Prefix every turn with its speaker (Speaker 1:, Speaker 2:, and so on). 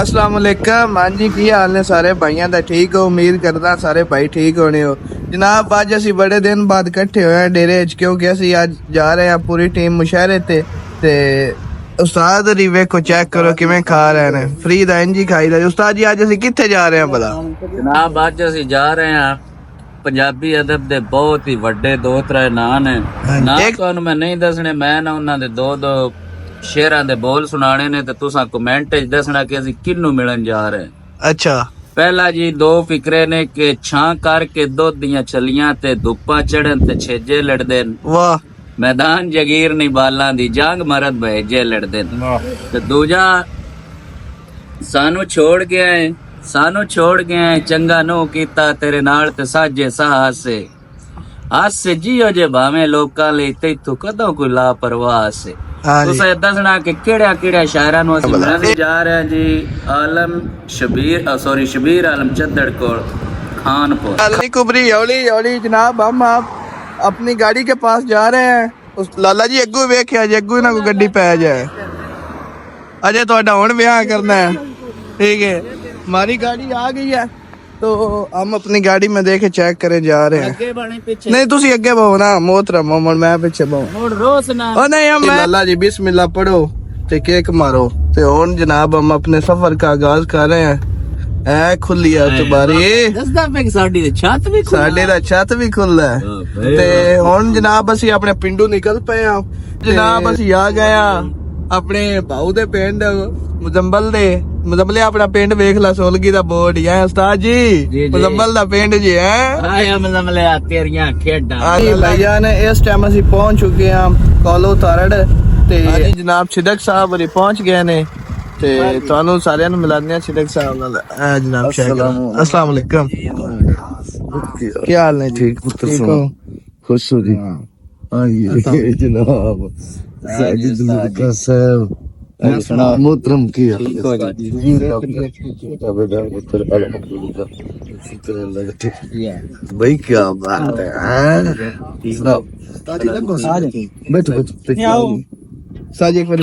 Speaker 1: अस्सलाम वालेकुम। हाँ जी, की हाल ने सारे भाइयों का? ठीक हो? उम्मीद करदा सारे भाई ठीक होने हो। जनाब अज असी बड़े दिन बाद इकट्ठे होए डेरे च, क्योंकि असी अज जा रहे हैं पूरी टीम मुशहरे ते उस्ताद री वेखो चेक करो किवें खा रहे हैं। फ्री दा इंज ही खाई दा। उस्ताद जी अज असी कित्थे जा रहे हैं भला?
Speaker 2: जनाब अज असी जा रहे हैं पंजाबी अदब दे बहुत ही वड्डे दो त्रै नां ने। नां तुहानू मैं नहीं दसने, मैं ना उन्हां दे दो शेरां दे बोल सुनाने ने ते तुसां कमेंट च दसना कि असी किन्नू मिलन जा रहे हैं।
Speaker 1: अच्छा,
Speaker 2: पहला जी दो फिक्रे ने कि छां करके दुध दियां छलियां ते धुप्पा चढ़न ते छेजे लड़दे न।
Speaker 1: वाह।
Speaker 2: मैदान जगीर नहीं बालां दी जंग मरद भेजे लड़दे न। ते दूजा सानू छोड़ गया है चंगा नो कीता तेरे नाल ते साजे साहसे हासे जियो जे भावें लोकां लई तैथों कदों कोई लापरवाह से। तुसें दसना कि केड़ा शायरां नू असीं मिलण जा रहे हैं जी। शबीर आलम चद्दड़ कोल खानपुर।
Speaker 1: अली कुबरी हौली हौली जनाब, हम आप अपनी गाड़ी के पास जा रहे हैं। उस लाला जी अगू वेख्या जे अगू ना कोई गड्डी पै जाए। अजय तुहाडा हुण ब्याह करना है, ठीक है। हमारी गाड़ी आ गई है तो हम अपनी गाड़ी में देखे चेक करे जा रहे हैं। नहीं तुसी अगे बहु ना मोहतरम मोहम्मद, मैं पीछे बहु। नहीं हम लाला जी बिस्मिल्लाह पढ़ो ते केक मारो ते हुण जनाब हम अपने सफर का आगाज कर रहे हैं। ऐ खुली है तुम्हारी साडे दा छत भी खुला है ते हुण जनाब असी अपने पिंडू निकल पे हैं। जनाब असी आ गए अपने भाऊ दे पिंड मुजम्बले अपना पिंड वेख ला, सोलगी दा बोर्ड ही है उस्ताद जी। मुजम्बल दा पिंड जी है।
Speaker 2: आया मुजम्बले तेरियां खेडां।
Speaker 1: भैया ने इस टाइम असी पहुंच चुके हैं कोलो तारड़ ते जनाब छिदक साहब होरी पहुंच गए ने ते तुहानू सारियां नू मिलाने छिदक साहब नाल। जनाब अस्सलाम वालेकुम, क्या हाल है? ठीक हो?
Speaker 3: खुश हो जी। आइए जनाब मोहतरम की भाई क्या बात है। बैठो
Speaker 1: साजी एक बार